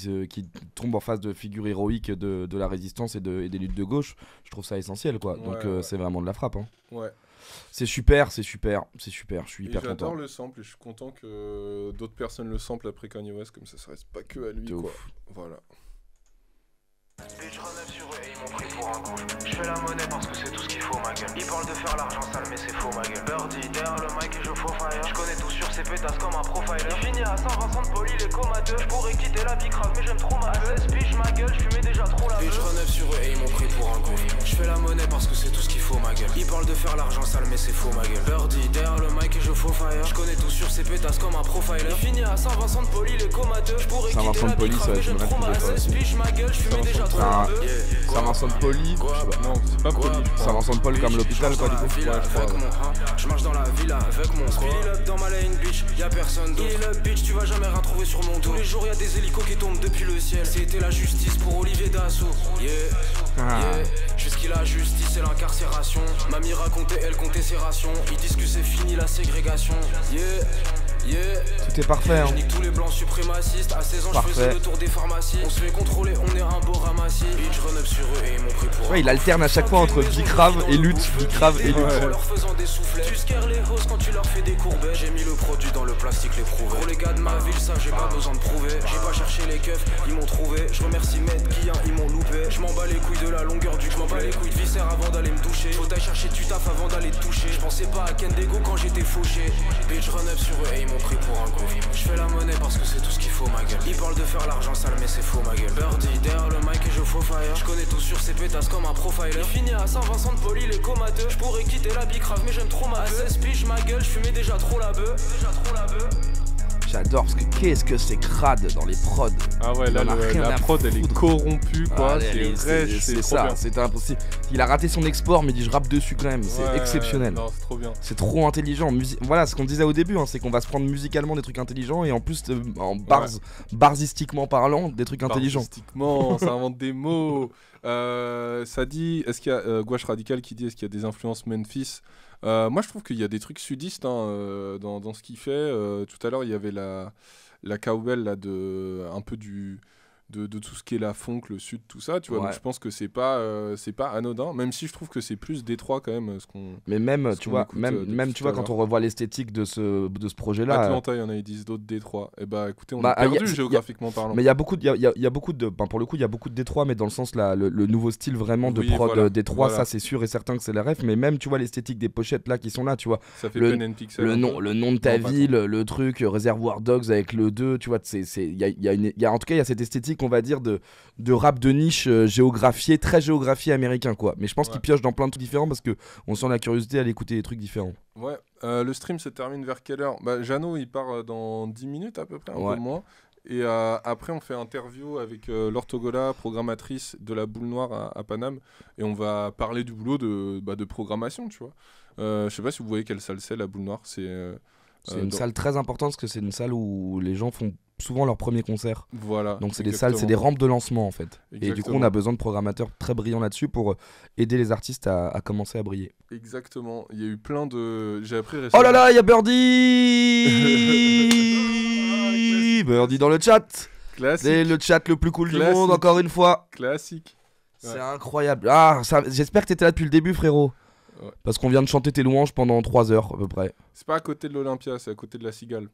tombent en face de figures héroïques de la résistance et des luttes de gauche. Je trouve ça essentiel, quoi. Donc c'est vraiment de la frappe. Hein. Ouais. C'est super, je suis hyper content. J'adore le sample et je suis content que d'autres personnes le samplent après Kanye West, comme ça reste pas que à lui, quoi. Ouf. Voilà. Bitch, renève sur eux et ils m'ont pris pour un coup. Je fais la monnaie parce que c'est tout ce qu'il faut, ma gueule. Ils parlent de faire l'argent sale, mais c'est faux, ma gueule. Birdie, derrière le mic et je faux fire. Je connais tout sur ces pétasses comme un profiler. J'ai fini à Saint-Vincent de Paul, il est comateux. Je pourrais quitter la vie grave, mais j'aime trop ma gueule. Piche ma gueule, je fumais déjà trop la gueule. Bitch, renève sur eux et ils m'ont pris pour un coup. Je fais la monnaie parce que c'est tout ce qu'il faut, ma gueule. Ils parlent de faire l'argent sale, mais c'est faux, ma gueule. Birdie, derrière le mic et je faux fire. Je connais tout sur ces pétasses comme un profiler. J'ai fini à Saint-Vincent de Paul, il est comateux. Je pourrais quitter la vie grave, mais j'aime trop ma gueule. Piche ma gueule, je fumais déjà trop la gueule. Saint-Vincent de Pauli, Non, c'est pas poli. Saint-Vincent de Paul comme l'hôpital, quoi, du coup. Je marche dans la villa avec mon speed up dans ma lane, bitch, y'a personne d'autre. Il up, bitch, tu vas jamais rien trouver sur mon dos. Tous les jours y'a des hélicos qui tombent depuis le ciel. C'était la justice pour Olivier Dassault. Jusqu'à la justice et l'incarcération. Mamie racontait, elle comptait ses rations. Ils disent que c'est fini la ségrégation. Tout est parfait, hein. Je nique tous les blancs suprémacistes. À 16 ans, je faisais le tour des pharmacies. On se fait contrôler, on est un beau ramassis. Bitch, run up sur eux et ils m'ont pris pour. Ouais, il alterne à chaque fois entre Bicrave et lutte, Bicrave et lutte. En leur faisant des soufflets. Tu scares les hosts quand tu leur fais des courbettes. J'ai mis le produit dans le plastique, les prouver. Pour les gars de ma ville, ça j'ai pas besoin de prouver. J'ai pas cherché les keufs, ils m'ont trouvé. Je remercie Med Guillain, ils m'ont loupé. Je m'en bats les couilles de la longueur du m'en bats les couilles de viscère avant d'aller me toucher. Faut d'aller chercher du taf avant d'aller te toucher. Je pensais pas à Kendego quand j'étais fauché. Bitch, run up sur eux et ils m'ont pris pour un coup. Je fais la monnaie parce que c'est tout ce qu'il faut, ma gueule. Ils parlent de faire l'argent sale, mais c'est faux, ma gueule. Birdie, derrière le mic et je faux fire. Je connais tout sur ces pétasses comme un profiler. J'ai fini à Saint-Vincent de Paul, il est comateux. Je pourrais quitter la bicrave, mais j'aime trop ma gueule. À 16 piges, ma gueule, je fumais déjà trop la bœuf. J'adore parce que qu'est-ce que c'est crade dans les prods. Ah ouais, là la prod elle est corrompue, quoi. C'est ça, bien. c'était impossible. Il a raté son export, mais il dit je rappe dessus quand même. C'est exceptionnel. Non, c'est trop bien. C'est trop intelligent. Voilà ce qu'on disait au début, hein, c'est qu'on va se prendre musicalement des trucs intelligents et en plus en barzistiquement parlant des trucs intelligents. Barzistiquement, ça invente des mots. Ça dit, est-ce qu'il y a Gouache Radical qui dit est-ce qu'il y a des influences Memphis? Moi je trouve qu'il y a des trucs sudistes dans ce qu'il fait. Tout à l'heure il y avait la cowbell là, un peu de tout ce qui est la funk, le sud, tout ça, tu vois. Donc je pense que c'est pas anodin, même si je trouve que c'est plus Détroit quand même. Mais même, tu vois, tu vois, quand on revoit l'esthétique de ce projet-là. Atlanta, il y en a, ils disent d'autres Détroit. Et bah écoutez, on est perdu géographiquement parlant. Mais il y a beaucoup de, pour le coup, il y a beaucoup de Détroit, mais dans le sens là, le nouveau style vraiment de prod Détroit, ça c'est sûr et certain que c'est la ref. Mais même, tu vois, l'esthétique des pochettes là qui sont là, tu vois. Ça fait Pen and Pixel. Le nom de ta ville, le truc, Reservoir Dogs avec le 2, tu vois, il y a en tout cas, il y a cette esthétique, on va dire, de rap de niche très géographié américain, quoi. Mais je pense qu'il pioche dans plein de trucs différents parce qu'on sent la curiosité à aller écouter des trucs différents. Ouais, le stream se termine vers quelle heure? Bah, Jeannot, il part dans 10 minutes à peu près, un peu moins. Et après, on fait interview avec l'Orthogola, programmatrice de la Boule Noire à Paname. Et on va parler du boulot de programmation, tu vois. Je sais pas si vous voyez quelle salle c'est, la Boule Noire. C'est une salle très importante parce que c'est une salle où les gens font souvent leur premier concert. Voilà. Donc c'est des salles, c'est des rampes de lancement en fait. Exactement. Et du coup on a besoin de programmateurs très brillants là-dessus pour aider les artistes à commencer à briller. Exactement. Il y a eu plein de... J'ai appris récemment... Oh là là, il y a Birdie. Birdie dans le chat. Classique. C'est le chat le plus cool du Classique. monde encore une fois. Classique. C'est Ouais. incroyable. J'espère que t'étais là depuis le début frérot. Ouais. Parce qu'on vient de chanter tes louanges pendant 3 heures à peu près. C'est pas à côté de l'Olympia, c'est à côté de la Cigale.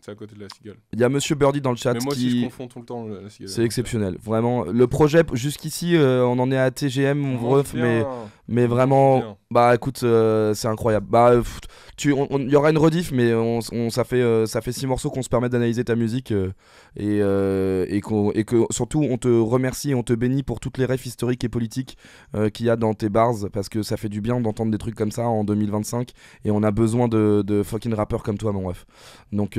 C'est à côté de la Cigale. Il y a Monsieur Birdie dans le chat Mais moi aussi, je qui... confonds tout le temps la Cigale. C'est exceptionnel, vraiment. Le projet, jusqu'ici, on en est à TGM, mon ref, mais vraiment, bien. bah écoute, c'est incroyable. Bah, il y aura une rediff, mais ça fait 6 morceaux qu'on se permet d'analyser ta musique et que surtout on te remercie et on te bénit pour toutes les refs historiques et politiques qu'il y a dans tes bars, parce que ça fait du bien d'entendre des trucs comme ça en 2025 et on a besoin de fucking rappeurs comme toi, mon ref. Donc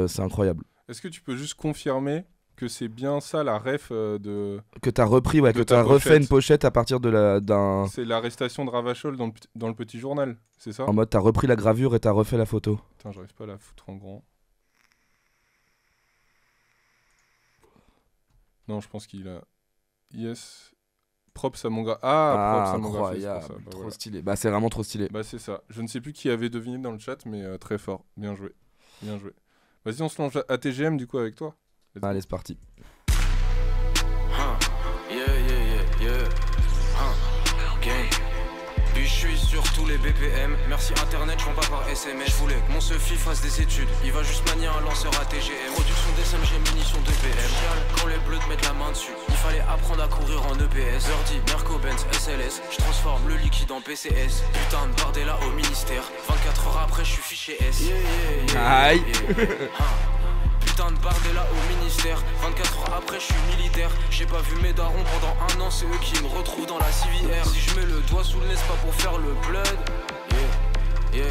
c'est incroyable. Est-ce que tu peux juste confirmer que c'est bien ça la ref de... Que t'as repris, ouais, De que ta t'as refait pochette. une pochette à partir d'un... C'est l'arrestation de Ravachol dans le petit journal, c'est ça? En mode, t'as repris la gravure et t'as refait la photo. Putain, j'arrive pas à la foutre en grand. Non, je pense qu'il a... Yes. Props à mon gars. Props à mon gars. Incroyable, C'est pour ça. Bah, trop voilà. stylé. Bah, c'est vraiment trop stylé. Bah c'est ça. Je ne sais plus qui avait deviné dans le chat, mais très fort. Bien joué. Bien joué. Vas-y, on se lance à TGM du coup avec toi. Allez, c'est parti. Gang. Puis je suis sur tous les BPM. Merci internet, je vends pas par SMS. Je voulais que mon Sophie fasse des études. Il va juste manier un lanceur ATGM. Production d'SMG, munitions de PM. Quand les bleus te mettent la main dessus, il fallait apprendre à courir en EPS. Birdie, Merco Benz, SLS. Je transforme le liquide en PCS. Putain de Bardella au ministère. 24 heures après, je suis fiché S. Aïe. Putain de Bardella au ministère. 24 heures après je suis militaire. J'ai pas vu mes darons pendant un an. C'est eux qui me retrouvent dans la civière. Si je mets le doigt sous le nez, c'est pas pour faire le blood.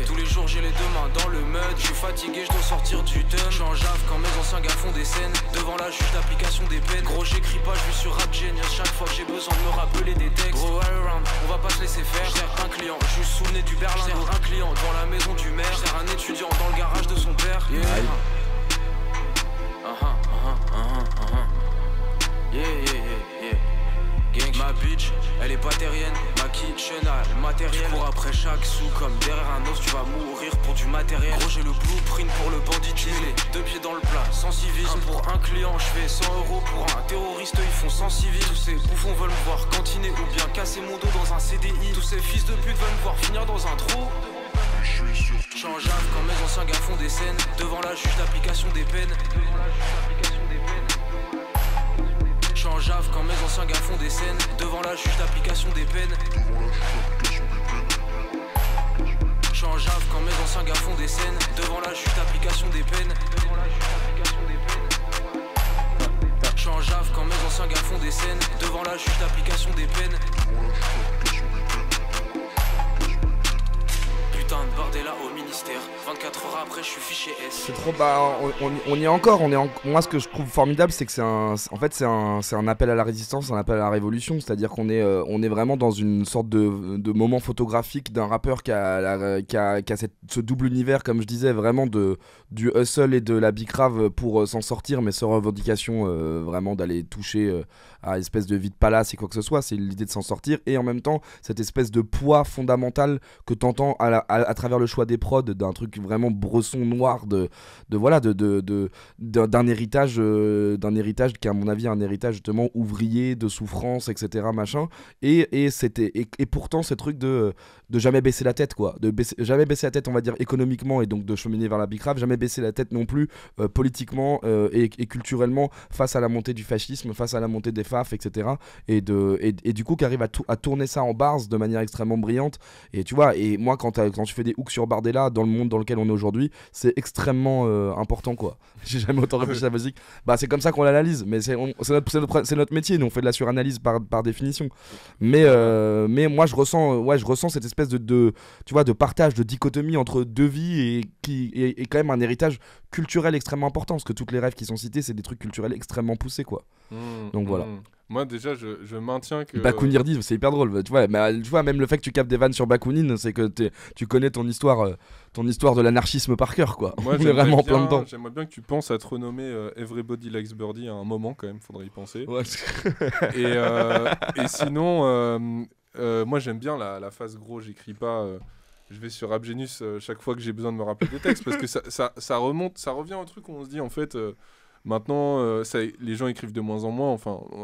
Tous les jours j'ai les deux mains dans le mud. Je suis fatigué, je dois sortir du dun. Je suis en jave quand mes anciens gars font des scènes. Devant la juge d'application des peines. Gros j'écris pas, je suis sur Rap Genius. Chaque fois que j'ai besoin de me rappeler des textes. Gros around, on va pas se laisser faire. J'sers un client, je suis sous le nez du Berlin. J'sers un client dans la maison du maire. J'sers un étudiant dans le garage de son père. Gang. Ma bitch, elle est pas terrienne. Ma kitchen a le matériel. Pour après chaque sou comme derrière un os, tu vas mourir pour du matériel. Gros, j'ai le blueprint pour le banditisme. Deux pieds dans le plat, sans civisme. Pour un client, je fais 100 euros. Pour un terroriste, ils font 100 civils. Tous ces bouffons veulent me voir cantiner ou bien casser mon dos dans un CDI. Tous ces fils de pute veulent me voir finir dans un trou. J'suis en jave quand mes anciens gars font des scènes. Devant la juge d'application des peines. J'suis en jave quand mes anciens gars font des scènes. Devant la juge d'application des peines. J'suis en jave quand mes anciens gars font des scènes. Devant la juge d'application des peines. J'suis en jave quand mes anciens gars font des scènes. Devant la juge d'application des peines. Putain de Bardella au ministère. 24 heures après, je suis fiché S. C'est trop, on y est encore. Moi, ce que je trouve formidable, c'est que c'est un appel à la résistance, un appel à la révolution. C'est-à-dire qu'on est vraiment dans une sorte de moment photographique d'un rappeur qui a ce double univers, comme je disais, vraiment du hustle et de la bicrave pour s'en sortir, mais sans revendication vraiment d'aller toucher à espèce de vie de palace et quoi que ce soit. C'est l'idée de s'en sortir et en même temps cette espèce de poids fondamental que t'entends à travers le choix des prods, d'un truc vraiment bresson noir d'un héritage qui est à mon avis un héritage justement ouvrier, de souffrance, etc. machin, et pourtant ce truc de jamais baisser la tête, quoi, jamais baisser la tête, on va dire économiquement, et donc de cheminer vers la bicrave, jamais baisser la tête non plus politiquement et culturellement face à la montée du fascisme, face à la montée des FAF, etc. et du coup qui arrive à tourner ça en bars de manière extrêmement brillante. Et tu vois, et moi quand tu fais des hooks sur Bardella dans le monde dans lequel on est aujourd'hui, c'est extrêmement important, quoi. J'ai jamais autant réfléchi à la musique. Bah, c'est comme ça qu'on l'analyse, mais c'est notre métier, nous on fait de la suranalyse par définition. Mais moi je ressens cette espèce tu vois, de partage, de dichotomie entre deux vies et qui est quand même un héritage culturel extrêmement important, parce que toutes les rêves qui sont cités, c'est des trucs culturels extrêmement poussés, quoi. Donc voilà. Moi déjà je maintiens que Bakounirdi, c'est hyper drôle, tu vois, même le fait que tu captes des vannes sur Bakounine, c'est que tu connais ton histoire de l'anarchisme par cœur, quoi. Moi, on est vraiment en plein dedans. J'aimerais bien que tu penses à te renommer Everybody Likes Birdie à un moment, quand même, faudrait y penser. Ouais. et sinon, moi j'aime bien la phase gros, j'écris pas. Je vais sur Abgenius chaque fois que j'ai besoin de me rappeler des textes, parce que ça revient au truc où on se dit en fait. Maintenant, les gens écrivent de moins en moins,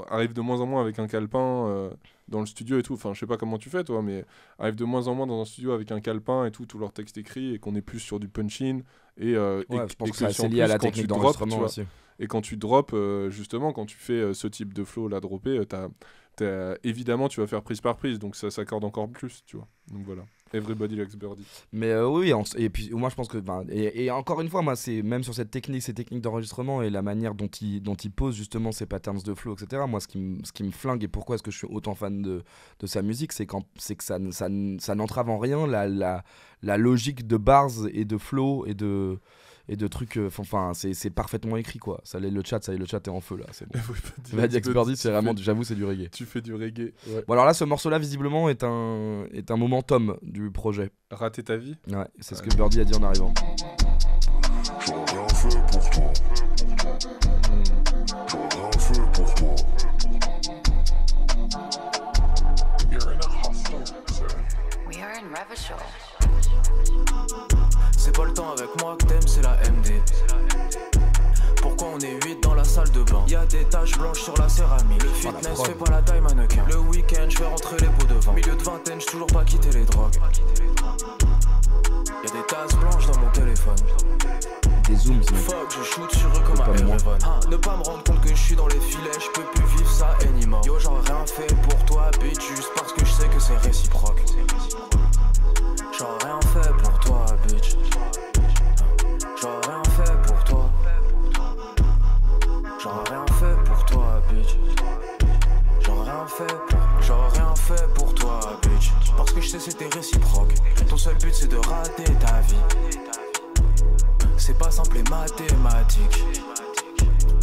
arrivent de moins en moins avec un calepin dans le studio et tout. Enfin, je sais pas comment tu fais, toi, mais arrivent de moins en moins dans un studio avec un calepin et tout leur texte écrit, et qu'on est plus sur du punch-in. Je pense que c'est lié à la technique d'enregistrement aussi. Et quand tu drops, justement, quand tu fais ce type de flow, là, dropper, évidemment, tu vas faire prise par prise, donc ça s'accorde encore plus, tu vois. Donc voilà. Everybody Likes Birdie. Mais oui, et puis moi je pense que et encore une fois, moi c'est même sur ces techniques d'enregistrement et la manière dont il pose justement ses patterns de flow, etc. Moi ce qui me flingue et pourquoi est-ce que je suis autant fan de sa musique, c'est que ça n'entrave en rien la logique de bars et de flow et de trucs, c'est parfaitement écrit, quoi. Ça le chat est en feu là, c'est bon. Everybody Likes Birdie, c'est vraiment, j'avoue, c'est du reggae. Tu fais du reggae. Ouais. Bon alors là, ce morceau là visiblement est un momentum du projet. Rater ta vie. Ouais, c'est ce que Birdie a dit en arrivant. J'aurais rien fait pour toi. J'aurais rien fait pour toi. You're in a hostel, sir. We are in Revachol. C'est pas le temps avec moi que t'aimes, c'est la MD. Pourquoi on est 8 dans la salle de bain? Y'a des taches blanches sur la céramique. Le fitness fait pas la taille mannequin. Le week-end je vais rentrer les pots devant. Milieu de vingtaine, j'suis toujours pas quitté les drogues. Y'a des tasses blanches dans mon téléphone. Des zooms, fuck, je shoot sur eux comme un Erevan. Ne pas me rendre compte que je suis dans les filets, je peux plus vivre ça anymore. Yo, j'aurais rien fait pour toi, bitch, juste parce que je sais que c'est réciproque. J'aurais rien fait pour toi, bitch. J'aurais rien fait pour toi. J'aurais rien fait pour toi, bitch. J'aurais rien fait pour toi, bitch. Parce que je sais c'était réciproque. Ton seul but c'est de rater ta vie. C'est pas simple et mathématique.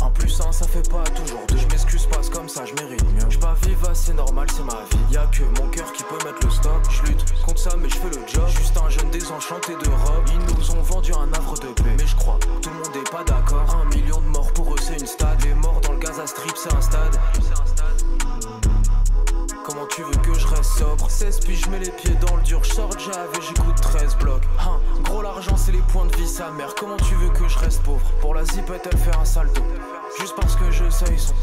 En plus un ça fait pas toujours deux. Je m'excuse pas, c'est comme ça, je mérite mieux. J'suis pas vivace, c'est normal, c'est ma vie. Y'a que mon cœur qui peut mettre le stop. Je lutte contre ça mais je fais le job. Juste un jeune désenchanté de robe. Ils nous ont vendu un havre de paix. Mais je crois, tout le monde est pas d'accord. 1 million de morts pour eux c'est une stade. Les morts dans le Gaza Strip c'est un stade. Comment tu veux que je reste sobre? 16 puis je mets les pieds dans le dur. Je sors Java et j'écoute 13 blocs. Gros l'argent c'est les points de vie sa mère. Comment tu veux que je reste pauvre? Pour la zipette elle fait un salto. Juste parce que je sais ils sont.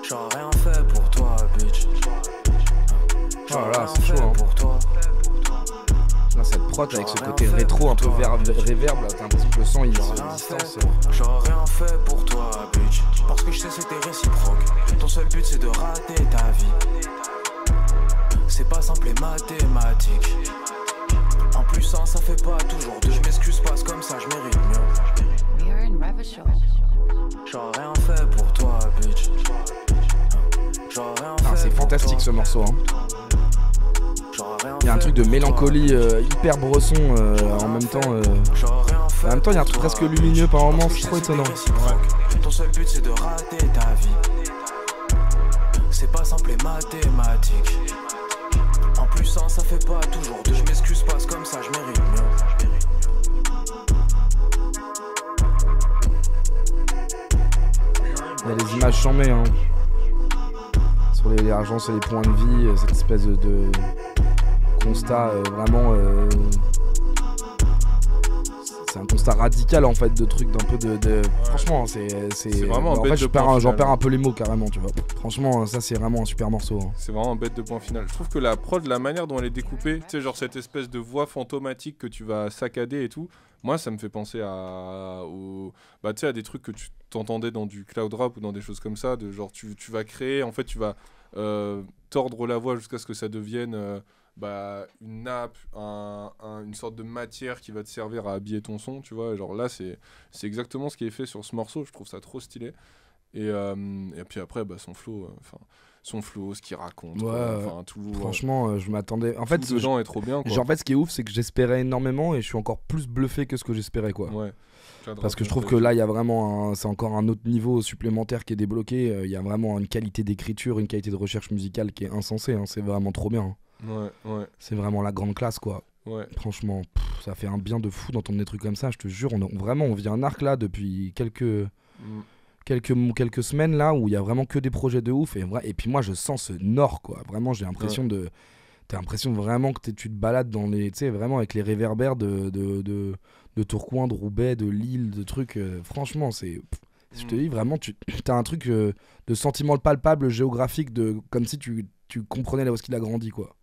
J'aurais rien fait pour toi bitch. Oh là c'est chaud hein. Pour toi. Là, cette prod avec ce côté rétro un peu réverb là, t'as l'impression que le son il se distance. J'aurais rien fait pour toi bitch. Parce que je sais c'était réciproque. Ton seul but c'est de rater ta vie. C'est pas simple et mathématique. En plus un ça fait pas toujours deux. Je m'excuse pas, c'est comme ça, je mérite mieux. We are in Revachol. J'aurais rien fait pour toi bitch. J'aurais rien fait. C'est fantastique ce morceau hein. Il y a un truc de mélancolie hyper bresson en même temps. En même temps, il y a un truc presque lumineux par moments, c'est trop étonnant. Ouais. Ton seul but c'est de rater ta vie. C'est pas simple et mathématique. En plus un ça fait pas toujours deux. Je m'excuse pas, c'est comme ça, je mérite mieux. Il y a des images chambées hein. Sur les argents, sur les points de vie, cette espèce de constat vraiment c'est un constat radical en fait de trucs d'un peu de... Franchement c'est vraiment en fait j'en perds un peu les mots carrément tu vois. Franchement ça c'est vraiment un super morceau hein. C'est vraiment un bête de point final. Je trouve que la prod, la manière dont elle est découpée, tu sais genre cette espèce de voix fantomatique que tu vas saccader et tout, moi ça me fait penser à des trucs que tu t'entendais dans du cloud rap ou dans des choses comme ça, de genre tu vas créer, en fait tu vas tordre la voix jusqu'à ce que ça devienne une nappe, une sorte de matière qui va te servir à habiller ton son, tu vois. Et genre là, c'est exactement ce qui est fait sur ce morceau. Je trouve ça trop stylé. Et puis après, son flow, ce qu'il raconte. Tout, franchement, je m'attendais. En fait, tout dedans est trop bien. Quoi. En fait, ce qui est ouf, c'est que j'espérais énormément et je suis encore plus bluffé que ce que j'espérais, quoi. Ouais. Parce que je trouve que là, il y a vraiment c'est encore un autre niveau supplémentaire qui est débloqué. Il y a vraiment une qualité d'écriture, une qualité de recherche musicale qui est insensée. Hein. C'est vraiment trop bien. Ouais. C'est vraiment la grande classe, quoi. Ouais. Franchement, ça fait un bien de fou d'entendre des trucs comme ça. Je te jure, on vit un arc là depuis quelques semaines là où il y a vraiment que des projets de ouf. Et puis moi, je sens ce nord, quoi. Vraiment, j'ai l'impression de. T'as l'impression vraiment que tu te balades dans les. Tu sais, vraiment avec les réverbères de Tourcoing, de Roubaix, de Lille, de trucs. Franchement, c'est. Je te dis, vraiment, t'as un truc de sentiment palpable, géographique, comme si tu comprenais là où il a grandi, quoi.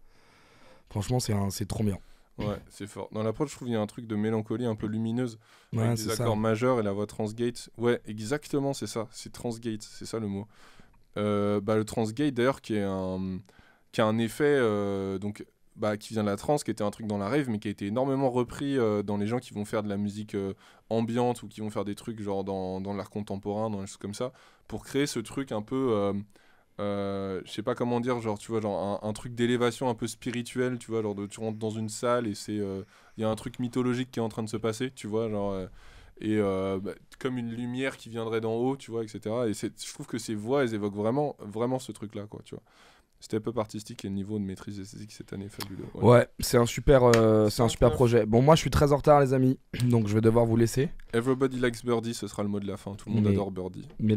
Franchement, c'est trop bien. Ouais, c'est fort. Dans l'approche, je trouve qu'il y a un truc de mélancolie un peu lumineuse. Ouais, avec des accords majeurs et la voix transgate. Ouais, exactement, c'est ça. C'est transgate, c'est ça le mot. Le transgate, d'ailleurs, qui a un effet qui vient de la trance, qui était un truc dans la rave, mais qui a été énormément repris dans les gens qui vont faire de la musique ambiante ou qui vont faire des trucs genre dans l'art contemporain, dans des choses comme ça, pour créer ce truc un peu, je sais pas comment dire, genre tu vois, genre un truc d'élévation un peu spirituel, tu vois, genre tu rentres dans une salle et c'est y a un truc mythologique qui est en train de se passer, tu vois, genre comme une lumière qui viendrait d'en haut, tu vois, etc. Et je trouve que ces voix, elles évoquent vraiment ce truc là, quoi, tu vois. Step-up artistique et le niveau de maîtrise esthétique cette année fabuleux. Ouais, c'est un super projet. Bon, moi je suis très en retard, les amis, donc je vais devoir vous laisser. Everybody likes Birdie, ce sera le mot de la fin. Tout le monde adore Birdie.